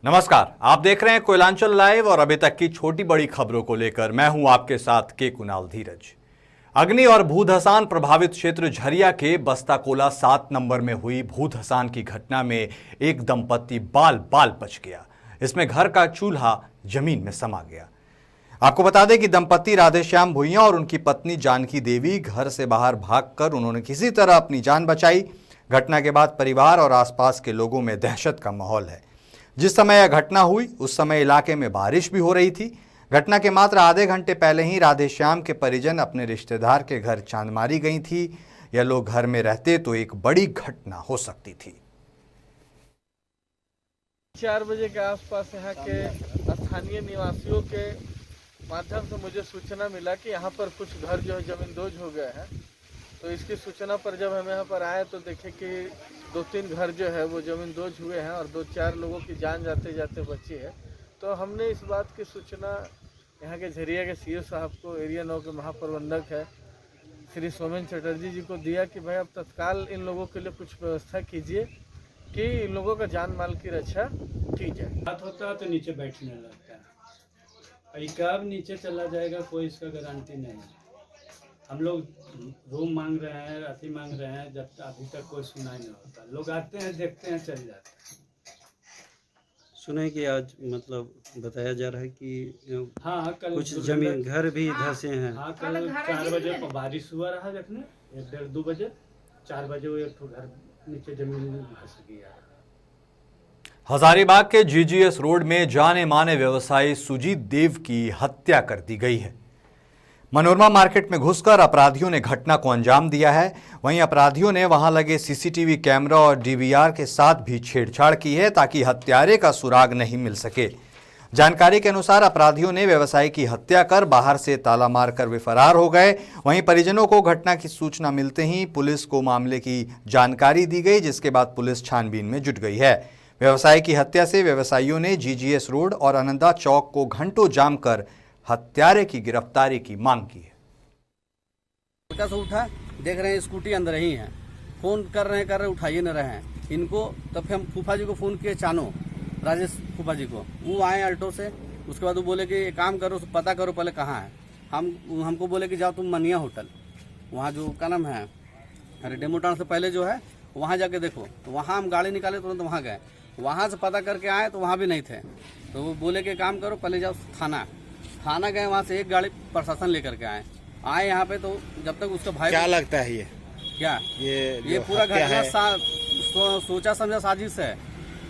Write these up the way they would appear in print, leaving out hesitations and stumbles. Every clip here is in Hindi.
नमस्कार, आप देख रहे हैं कोयलांचल लाइव और अभी तक की छोटी बड़ी खबरों को लेकर मैं हूं आपके साथ के कुणाल धीरज। अग्नि और भूधसान प्रभावित क्षेत्र झरिया के बस्ताकोला 7 नंबर में हुई भूधसान की घटना में एक दंपत्ति बाल बाल बच गया। इसमें घर का चूल्हा जमीन में समा गया। आपको बता दें कि दंपत्ति राधेश्याम भुइयां और उनकी पत्नी जानकी देवी घर से बाहर भागकर उन्होंने किसी तरह अपनी जान बचाई। घटना के बाद परिवार और आसपास के लोगों में दहशत का माहौल है। जिस समय यह घटना हुई उस समय इलाके में बारिश भी हो रही थी। घटना के मात्र आधे घंटे पहले ही राधेश्याम के परिजन अपने रिश्तेदार के घर चांदमारी गई थी। यह लोग घर में रहते तो एक बड़ी घटना हो सकती थी। 4 बजे के आसपास यहाँ के स्थानीय निवासियों के माध्यम से मुझे सूचना मिला कि यहाँ पर कुछ घर जो है जमींदोज हो गए हैं। तो इसकी सूचना पर जब हम यहाँ पर आए तो देखे कि 2-3 घर जो है वो जमींदोज हुए हैं और 2-4 लोगों की जान जाते जाते बची है। तो हमने इस बात की सूचना यहाँ के झरिया के सीओ साहब को, एरिया 9 के महाप्रबंधक है श्री सोमेन चटर्जी जी को दिया कि भाई अब तत्काल इन लोगों के लिए कुछ व्यवस्था कीजिए कि इन लोगों का जान माल की रक्षा की जाए। बात होता है तो नीचे बैठने लगता है, कब नीचे चला जाएगा कोई इसका गारंटी नहीं है। हम लोग रूम मांग रहे हैं, राशि मांग रहे हैं, जब अभी तक कोई सुनाई नहीं होता। लोग आते हैं, देखते हैं, चल जाते हैं। सुना है कि आज मतलब बताया जा रहा है कि हाँ, कल कुछ जमीन घर भी धंसे हैं। हाँ, कल 4 बजे बारिश हुआ रहा, देखने 1-1:30 बजे 4 बजे वो एक घर नीचे जमीन में धंस गया। हजारीबाग के जीजीएस रोड में जाने माने व्यवसायी सुजीत देव की हत्या कर दी गई है। मनोरमा मार्केट में घुसकर अपराधियों ने घटना को अंजाम दिया है। वहीं अपराधियों ने वहां लगे सीसीटीवी कैमरा और डीवीआर के साथ भी छेड़छाड़ की है ताकि हत्यारे का सुराग नहीं मिल सके। जानकारी के अनुसार अपराधियों ने व्यवसायी की हत्या कर बाहर से ताला मारकर वे फरार हो गए। वहीं परिजनों को घटना की सूचना मिलते ही पुलिस को मामले की जानकारी दी गई, जिसके बाद पुलिस छानबीन में जुट गई है। व्यवसायी की हत्या से व्यवसायियों ने जीजीएस रोड और आनंदा चौक को घंटों जाम कर हत्यारे की गिरफ्तारी की मांग की है। हल्का सा उठा, देख रहे हैं स्कूटी अंदर ही है, फोन कर रहे उठाइए न रहे हैं इनको। तब फिर हम फूफा जी को फ़ोन किए, चानो राजेश फूफा जी को, वो आए अल्टो से। उसके बाद वो बोले कि एक काम करो, पता करो पहले कहाँ है। हमको बोले कि जाओ तुम मनिया होटल, वहाँ जो का नाम है अरे डेमो टाउन से पहले जो है वहाँ जाके देखो। तो वहाँ हम गाड़ी निकाले, तुरंत वहाँ गए, वहाँ से पता करके आए तो वहाँ भी नहीं थे। तो वो बोले कि काम करो पहले जाओ थाना गए, वहाँ से एक गाड़ी प्रशासन लेकर के आए यहाँ पे। तो जब तक उसका भाई, क्या लगता है ये पूरा घटना सोचा समझा साजिश है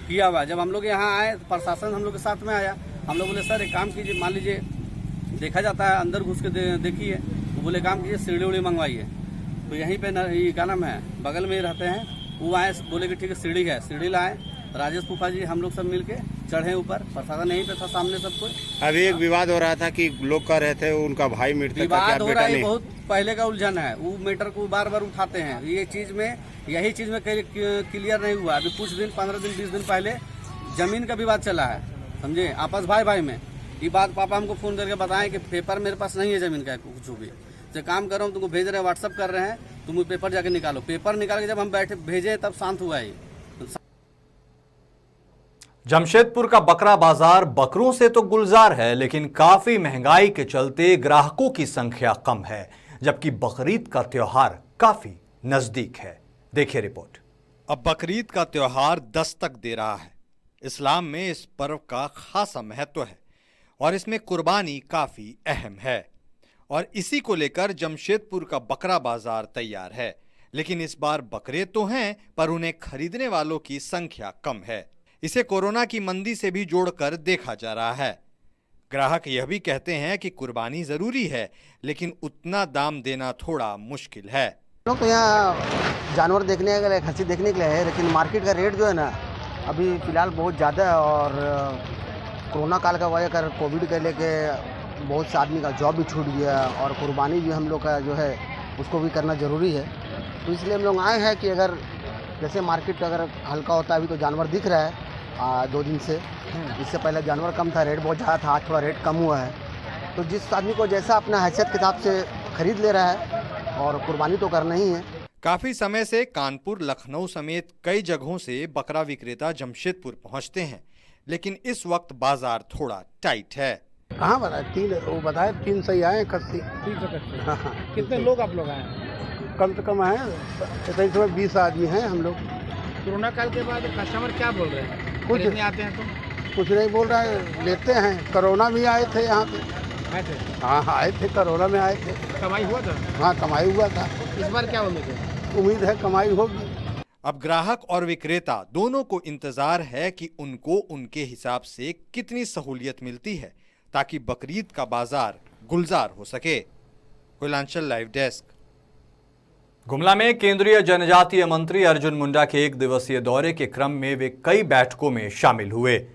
किया हुआ। जब हम लोग यहाँ आए तो प्रशासन हम लोग के साथ में आया। हम लोग बोले सर एक काम कीजिए, मान लीजिए देखा जाता है अंदर घुस के देखिए। वो बोले काम कीजिए सीढ़ी उड़ी मंगवाइए। तो यहीं पे ये क्या नाम है बगल में ही रहते हैं। वो आए, बोले कि ठीक है सीढ़ी है, सीढ़ी लाए। राजेश फूफा जी हम लोग सब मिलके चढ़े ऊपर, प्रशासन यहीं पे था सामने सब कोई। अभी एक विवाद हो रहा था कि लोग कह रहे थे उनका भाई मृतक का, क्या विवाद हो रहा बेटा है, बहुत पहले का उलझन है। वो मैटर को बार बार उठाते हैं। यही चीज में क्लियर नहीं हुआ। अभी कुछ दिन 15 दिन 20 दिन पहले जमीन का विवाद चला है, समझे, आपस भाई में। ये बात पापा हमको फोन करके बताएं कि पेपर मेरे पास नहीं है जमीन का कुछ भी। जो काम कर रहा हूँ तुमको भेज रहे हैं, व्हाट्सअप कर रहे हैं, तुम पेपर जाके निकालो। पेपर निकाल के जब हम बैठे भेजे तब शांत हुआ है। जमशेदपुर का बकरा बाजार बकरों से तो गुलजार है, लेकिन काफी महंगाई के चलते ग्राहकों की संख्या कम है, जबकि बकरीद का त्योहार काफी नजदीक है। देखिए रिपोर्ट। अब बकरीद का त्योहार दस्तक दे रहा है। इस्लाम में इस पर्व का खासा महत्व है और इसमें कुर्बानी काफी अहम है और इसी को लेकर जमशेदपुर का बकरा बाजार तैयार है। लेकिन इस बार बकरे तो हैं, पर उन्हें खरीदने वालों की संख्या कम है। इसे कोरोना की मंदी से भी जोड़कर देखा जा रहा है। ग्राहक यह भी कहते हैं कि कुर्बानी जरूरी है, लेकिन उतना दाम देना थोड़ा मुश्किल है। लोग तो यहाँ जानवर देखने के लिए, खस्सी देखने के लिए है, लेकिन मार्केट का रेट जो है ना अभी फ़िलहाल बहुत ज़्यादा है। और कोरोना काल का वजह कर कोविड के लेके बहुत से आदमी का जॉब भी छूट गया और कुर्बानी भी हम लोग का जो है उसको भी करना ज़रूरी है। तो इसलिए हम लोग आए हैं कि अगर जैसे मार्केट अगर हल्का होता है, अभी तो जानवर दिख रहा है 2 दिन से। इससे पहले जानवर कम था, रेट बहुत ज़्यादा था, आज थोड़ा रेट कम हुआ है। तो जिस आदमी को जैसा अपना हैसियत के हिसाब से खरीद ले रहा है और कुर्बानी तो करना ही है। काफी समय से कानपुर, लखनऊ समेत कई जगहों से बकरा विक्रेता जमशेदपुर पहुंचते हैं, लेकिन इस वक्त बाजार थोड़ा टाइट है। कहाँ बताए 3 वो बताए 3 सही आए 31। 331। हाँ हाँ कितने लोग आप लोग आए हैं? कम से कम आए 20 आदमी हैं हम लोग। कोरोना काल के बाद कस्टमर क्या बोल रहे हैं? कुछ खरीदने आते हैं तो कुछ नहीं बोल रहा है, लेते हैं। कोरोना भी आए थे यहाँ पे। आए थे? हाँ आए थे, कोरोना में आए थे। कमाई हुआ था? हाँ कमाई हुआ था। इस बार क्या उम्मीद है? उम्मीद है कमाई होगी। अब ग्राहक और विक्रेता दोनों को इंतजार है कि उनको उनके हिसाब से कितनी सहूलियत मिलती है ताकि बकरीद का बाजार गुलजार हो सके। Koylanchal live desk. गुमला में केंद्रीय जनजातीय मंत्री अर्जुन मुंडा के 1 दिवसीय दौरे के क्रम में वे कई बैठकों में शामिल हुए।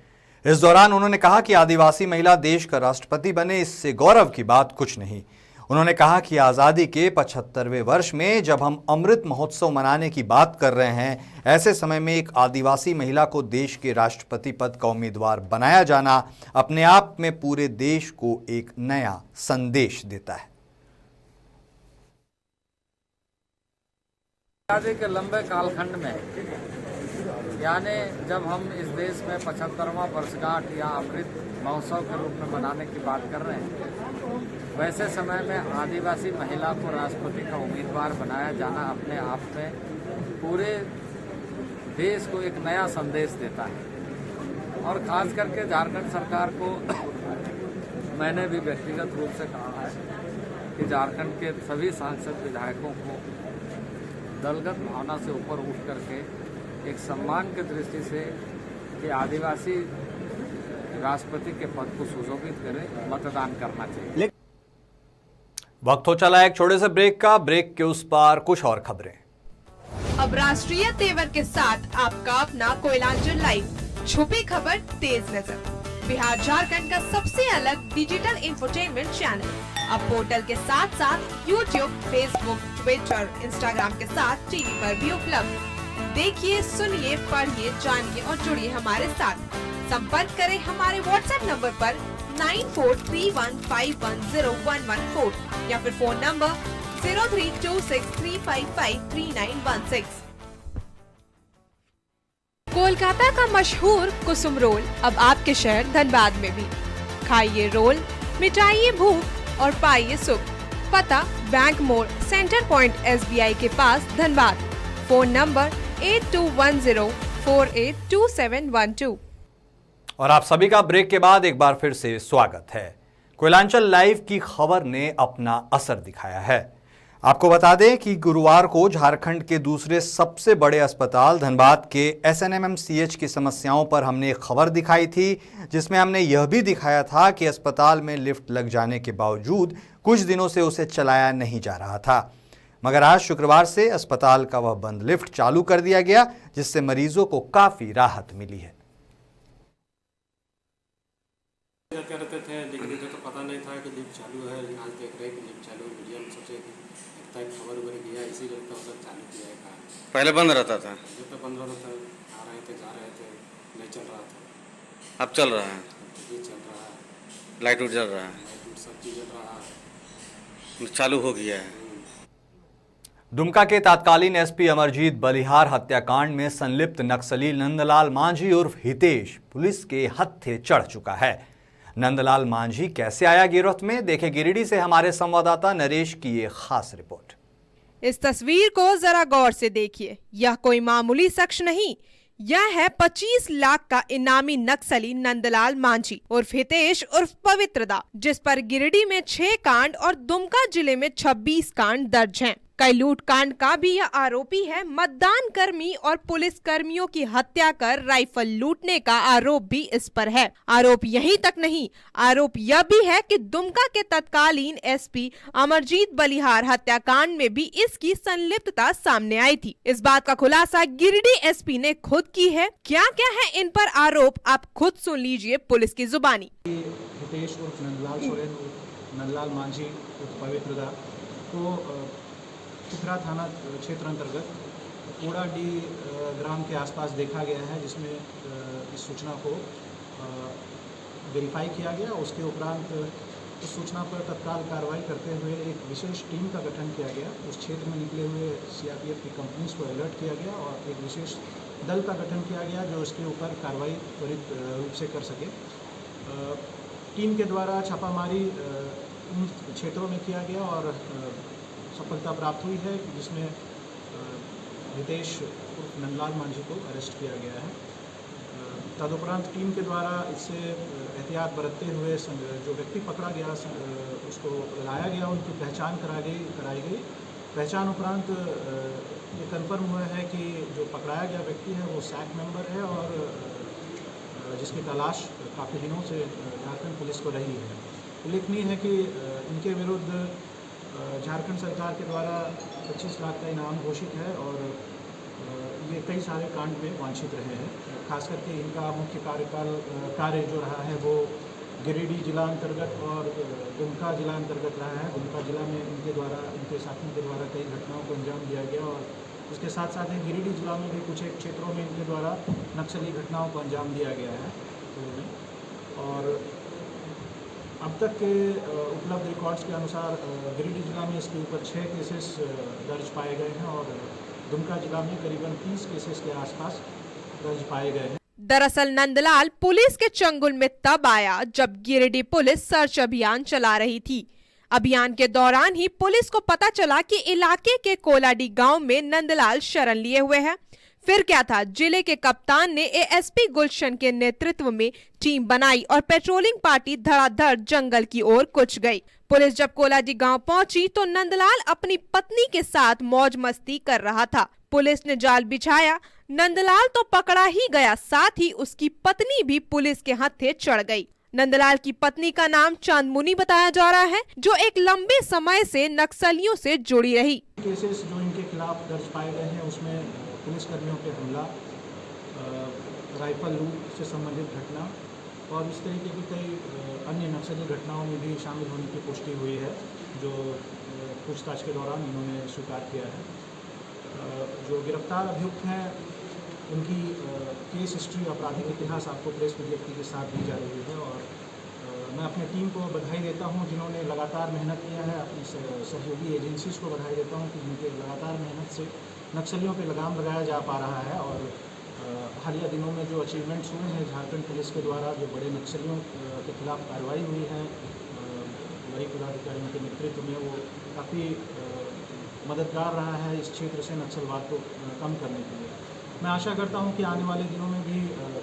इस दौरान उन्होंने कहा कि आदिवासी महिला देश का राष्ट्रपति बने, इससे गौरव की बात कुछ नहीं। उन्होंने कहा कि आज़ादी के 75वें वर्ष में जब हम अमृत महोत्सव मनाने की बात कर रहे हैं, ऐसे समय में एक आदिवासी महिला को देश के राष्ट्रपति पद का उम्मीदवार बनाया जाना अपने आप में पूरे देश को एक नया संदेश देता है। आज़ादी के लंबे कालखंड में, यानी जब हम इस देश में 75वां वर्षगांठ या अमृत महोत्सव के रूप में मनाने की बात कर रहे हैं, वैसे समय में आदिवासी महिला को राष्ट्रपति का उम्मीदवार बनाया जाना अपने आप में पूरे देश को एक नया संदेश देता है। और ख़ास करके झारखंड सरकार को मैंने भी व्यक्तिगत रूप से कहा है कि झारखंड के सभी सांसद विधायकों को दलगत भावना से ऊपर उठ करके एक सम्मान की दृष्टि से कि आदिवासी राष्ट्रपति के पद को सुशोभित करें, मतदान करना चाहिए। वक्त हो चला एक छोटे से ब्रेक का। ब्रेक के उस पार कुछ और खबरें। अब राष्ट्रीय तेवर के साथ आपका अपना कोयलांचल लाइव, छुपी खबर तेज नजर, बिहार झारखंड का सबसे अलग डिजिटल इंफोटेनमेंट चैनल। अब पोर्टल के साथ साथ यूट्यूब, फेसबुक, ट्विटर, इंस्टाग्राम के साथ टीवी पर भी उपलब्ध। देखिए, सुनिए, पढ़िए, जानिए और जुड़िए हमारे साथ। संपर्क करें हमारे व्हाट्सएप नंबर पर 9431510114 या फिर फोन नंबर 032635533916। कोलकाता का मशहूर कुसुम रोल अब आपके शहर धनबाद में भी। खाइए रोल, मिटाइए भूख और पाइए सुख। पता बैंक मोड़, सेंटर पॉइंट SBI के पास, धनबाद। Phone number 8210482712। और आप सभी का ब्रेक के बाद एक बार फिर से स्वागत है। कोयलांचल लाइव की खबर ने अपना असर दिखाया है। आपको बता दें कि गुरुवार को झारखंड के दूसरे सबसे बड़े अस्पताल धनबाद के SNMMCH की समस्याओं पर हमने एक खबर दिखाई थी, जिसमें हमने यह भी दिखाया था कि अस्पताल में लिफ्ट लग जाने के बावजूद कुछ दिनों से उसे चलाया नहीं जा रहा था। मगर आज शुक्रवार से अस्पताल का वह बंद लिफ्ट चालू कर दिया गया, जिससे मरीजों को काफी राहत मिली है। करते थे, लेकिन मुझे तो पता नहीं था कि लिफ्ट चालू है। आज देख रहे हैं कि लिफ्ट चालू है। मीडिया में सोचे कि खबर उबर किया, इसीलिए तो सब चालू किया है। पहले बंद रहता था, जब तक बंद रहता था, आ रहे थे, जा रहे थे, नहीं चल रहा था। अब चल रहा है, ये चल रहा है, लाइट उठ जल रहा है, सब चीज़ चल रहा है, चालू हो गया है। दुमका के तत्कालीन SP अमरजीत बलिहार हत्याकांड में संलिप्त नक्सली नंदलाल मांझी उर्फ हितेश पुलिस के हत्थे चढ़ चुका है। नंदलाल मांझी कैसे आया गिरफ्त में, देखे गिरिडीह से हमारे संवाददाता नरेश की ये खास रिपोर्ट। इस तस्वीर को जरा गौर से देखिए। यह कोई मामूली शख्स नहीं, यह है 25 लाख का इनामी नक्सली नंदलाल मांझी उर्फ हितेश उर्फ पवित्रदा, जिस पर गिरिडीह में 6 कांड और दुमका जिले में 26 कांड दर्ज हैं। कई लूट कांड का भी यह आरोपी है। मतदान कर्मी और पुलिस कर्मियों की हत्या कर राइफल लूटने का आरोप भी इस पर है। आरोप यहीं तक नहीं, आरोप यह भी है कि दुमका के तत्कालीन SP अमरजीत बलिहार हत्याकांड में भी इसकी संलिप्तता सामने आई थी। इस बात का खुलासा गिरिडीह SP ने खुद की है। क्या क्या है इन पर आरोप, आप खुद सुन लीजिए पुलिस की जुबानी। हितेश उर्फ नंदलाल सोरेन उर्फ नंदलाल मांझी उर्फ पवित्रदा को खुखरा थाना क्षेत्र अंतर्गत कोड़ाडी ग्राम के आसपास देखा गया है, जिसमें इस सूचना को वेरीफाई किया गया। उसके उपरांत उस सूचना पर तत्काल कार्रवाई करते हुए एक विशेष टीम का गठन किया गया। उस क्षेत्र में निकले हुए CRPF की कंपनीज को अलर्ट किया गया और एक विशेष दल का गठन किया गया जो इसके ऊपर कार्रवाई त्वरित रूप से कर सके। टीम के द्वारा छापामारी उन क्षेत्रों में किया गया और सफलता प्राप्त हुई है जिसमें हितेश उर्फ नंदलाल मांझी को अरेस्ट किया गया है। तदुपरांत टीम के द्वारा इससे एहतियात बरतते हुए जो व्यक्ति पकड़ा गया उसको लाया गया, उनकी पहचान कराई गई। पहचान उपरांत ये कंफर्म हुआ है कि जो पकड़ाया गया व्यक्ति है वो सैक मेंबर है और जिसकी तलाश काफ़ी दिनों से झारखंड पुलिस को रही है। उल्लेखनीय है कि इनके विरुद्ध झारखंड सरकार के द्वारा 25 लाख का इनाम घोषित है और ये कई सारे कांड में वांछित रहे हैं। खास करके इनका मुख्य कार्य जो रहा है वो गिरिडीह जिला अंतर्गत और दुमका जिला अंतर्गत रहा है। दुमका जिला में इनके साथियों के द्वारा कई घटनाओं को अंजाम दिया गया और उसके साथ साथ ही गिरिडीह जिला में भी कुछ एक क्षेत्रों में इनके द्वारा नक्सली घटनाओं को अंजाम दिया गया है। और अब तक के उपलब्ध रिकॉर्ड्स के अनुसार गिरिडीह जिला में इसके ऊपर 6 केसेस दर्ज पाए गए हैं और दुमका जिला में करीबन 30 केसेस के आसपास दर्ज पाए गए हैं। दरअसल नंदलाल पुलिस के चंगुल में तब आया जब गिरिडीह पुलिस सर्च अभियान चला रही थी। अभियान के दौरान ही पुलिस को पता चला कि इलाके के कोलाडी गांव में नंदलाल शरण लिए हुए हैं। फिर क्या था, जिले के कप्तान ने एएसपी गुलशन के नेतृत्व में टीम बनाई और पेट्रोलिंग पार्टी धड़ाधड़ जंगल की ओर कूच गई। पुलिस जब कोलाडी गांव पहुंची तो नंदलाल अपनी पत्नी के साथ मौज मस्ती कर रहा था। पुलिस ने जाल बिछाया, नंदलाल तो पकड़ा ही गया, साथ ही उसकी पत्नी भी पुलिस के हत्थे चढ़ गई। नंदलाल की पत्नी का नाम चांदमुनी बताया जा रहा है, जो एक लंबे समय से नक्सलियों से जुड़ी रही। केसेस जो इनके खिलाफ दर्ज पाए गए हैं उसमें पुलिसकर्मियों पे हमला, राइफल लूट से संबंधित घटना और इस तरीके की कई अन्य नक्सली घटनाओं में भी शामिल होने की पुष्टि हुई है, जो पूछताछ के दौरान इन्होंने स्वीकार किया है। जो गिरफ्तार अभियुक्त हैं उनकी केस हिस्ट्री, आपराधिक इतिहास आपको प्रेस विज्ञप्ति के साथ दी जा रही है और मैं अपनी टीम को बधाई देता हूं जिन्होंने लगातार मेहनत किया है। अपनी सहयोगी एजेंसीज को बधाई देता हूं कि जिनके लगातार मेहनत से नक्सलियों पे लगाम लगाया जा पा रहा है और हालिया दिनों में जो अचीवमेंट्स हुए हैं झारखंड पुलिस के द्वारा, जो बड़े नक्सलियों के खिलाफ कार्रवाई हुई है वरीय पदाधिकारियों के नेतृत्व में, वो काफ़ी मददगार रहा है इस क्षेत्र से नक्सलवाद को कम करने के लिए। मैं आशा करता हूं कि आने वाले दिनों में भी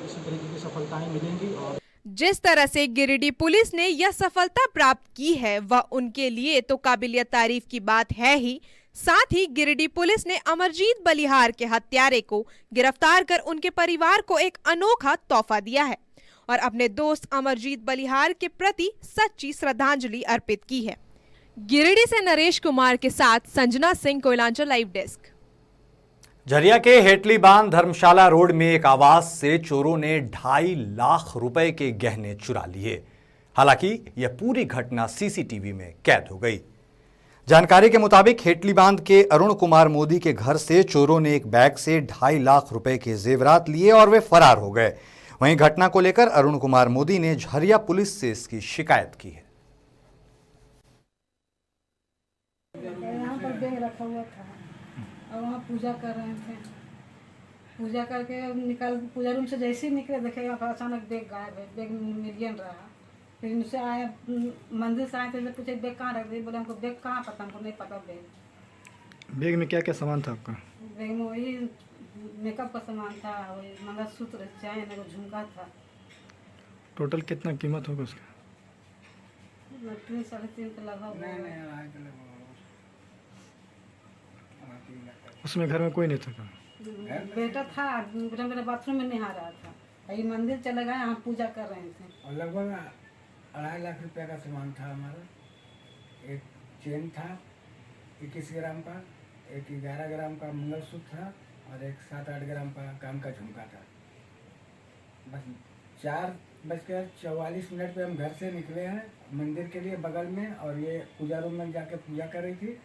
इसी तरीके की सफलताएं मिलेंगी। और जिस तरह से गिरिडीह पुलिस ने यह सफलता प्राप्त की है वह उनके लिए तो काबिलियत तारीफ की बात है ही, साथ ही गिरिडीह पुलिस ने अमरजीत बलिहार के हत्यारे को गिरफ्तार कर उनके परिवार को एक अनोखा तोहफा दिया है और अपने दोस्त अमरजीत बलिहार के प्रति सच्ची श्रद्धांजलि अर्पित की है। गिरिडीह से नरेश कुमार के साथ संजना सिंह, कोयलांचल लाइव डेस्क। झरिया के हेटली बांध धर्मशाला रोड में एक आवास से चोरों ने 2.5 लाख रुपए के गहने चुरा लिए। हालांकि यह पूरी घटना सीसीटीवी में कैद हो गई। जानकारी के मुताबिक हेटली बांध के अरुण कुमार मोदी के घर से चोरों ने एक बैग से 2.5 लाख रुपए के जेवरात लिए और वे फरार हो गए। वहीं घटना को लेकर अरुण कुमार मोदी ने झरिया पुलिस से इसकी शिकायत की है। यहाँ पर बैग रखा हुआ था और वहाँ पूजा कर रहे थे। पूजा करके निकाल पूजा रूम से जैसे ही निकले देखे अचानक बैग गायब है। बैग मिलियन रहा। फिर उनसे आए, मंदिर से आए थे, पूछे बैग कहाँ रख दिए। बोले हमको बैग कहाँ पता, हमको नहीं पता बैग में क्या क्या सामान था आपका? बैग में वही मेकअप का सामान था, वही मंगलसूत्र, चैन, झुमका था। टोटल कितना कीमत होगा उसका? 3 साढ़े 3 का लगभग। उसमें घर में कोई नहीं था? बेटा था, बेटा मेरा बाथरूम में नहा रहा था। ये मंदिर चले गए, हम पूजा कर रहे थे। और लगभग 2.5 लाख रुपए का सामान था हमारा। एक चेन था 21 ग्राम का, एक 11 ग्राम का मंगलसूत्र था और एक 7-8 ग्राम का काम का झुमका था। बस 4:44 पे हम घर से निकले हैं मंदिर के लिए बगल में, और ये पूजा रूम में जाके पूजा कर रही थी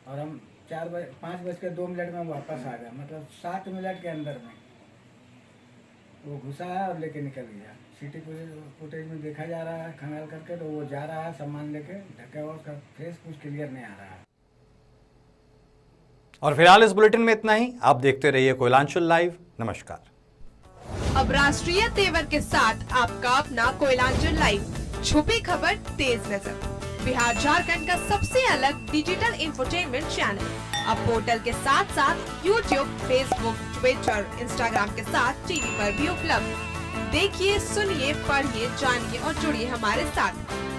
और हम 5:02 में वापस आ गया। मतलब 7 मिनट के अंदर में वो घुसा है और लेके निकल गया। सिटी फुटेज में देखा जा रहा है खंगाल करके, तो वो जा रहा है सामान लेके, ढका हुआ, उसका फेस कुछ क्लियर नहीं आ रहा है। और फिलहाल इस बुलेटिन में इतना ही। आप देखते रहिए कोयलांचल लाइव। नमस्कार। अब राष्ट्रीय तेवर के साथ आपका अपना कोयलांचल लाइव, छुपी खबर तेज नजर, बिहार झारखंड का सबसे अलग डिजिटल इंफोटेनमेंट चैनल। अब पोर्टल के साथ साथ यूट्यूब, फेसबुक, ट्विटर, इंस्टाग्राम के साथ टीवी पर भी उपलब्ध। देखिए, सुनिए, पढ़िए, जानिए और जुड़िए हमारे साथ।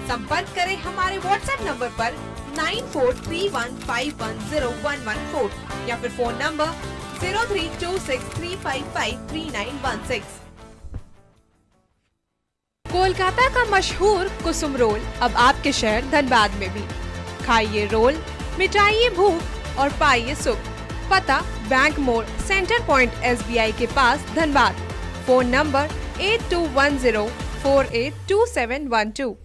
संपर्क करें हमारे व्हाट्सएप नंबर पर 9431510114 या फिर फोन नंबर 032635533916। कोलकाता का मशहूर कुसुम रोल अब आपके शहर धनबाद में भी। खाइए रोल, मिटाइए भूख और पाइए सुख। पता बैंक मोड़, सेंटर पॉइंट SBI के पास, धनबाद। Phone number 8210482712।